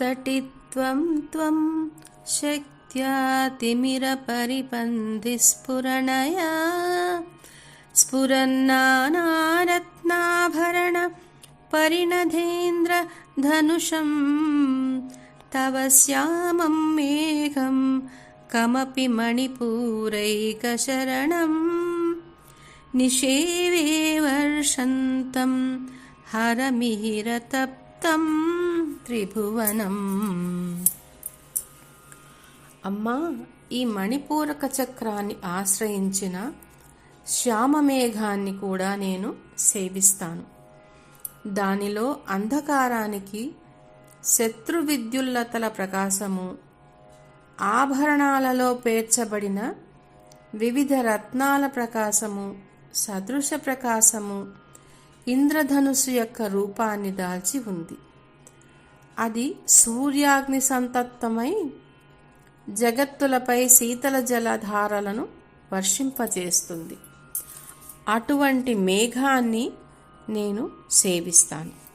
తటిత్వం త్వం శక్త్యా తిమిరపరిపంధిస్ఫురణయా స్ఫురన్నానారత్నాభరణ పరిణధేంద్ర ధనుషం తవ శ్యామం మేఘం కమపి మణిపూరైకశరణం నిషేవే వర్షంతం హరమిహిరతప్తం త్రిభువనం. అమ్మా, ఈ మణిపూరక చక్రాన్ని ఆశ్రయించిన శ్యామమేఘాన్ని కూడా నేను సేవిస్తాను. దానిలో అంధకారానికి శత్రు విద్యుల్లతల ప్రకాశము, ఆభరణాలలో పేర్చబడిన వివిధ రత్నాల ప్రకాశము, సదృశ ప్రకాశము ఇంద్రధనుస్సు యొక్క రూపాన్ని దాల్చి ఉంది. అది సూర్యాగ్ని సంతప్తమై జగత్తులపై శీతల జలధారలను వర్షింపజేస్తుంది. అటువంటి మేఘాన్ని నేను సేవిస్తాను.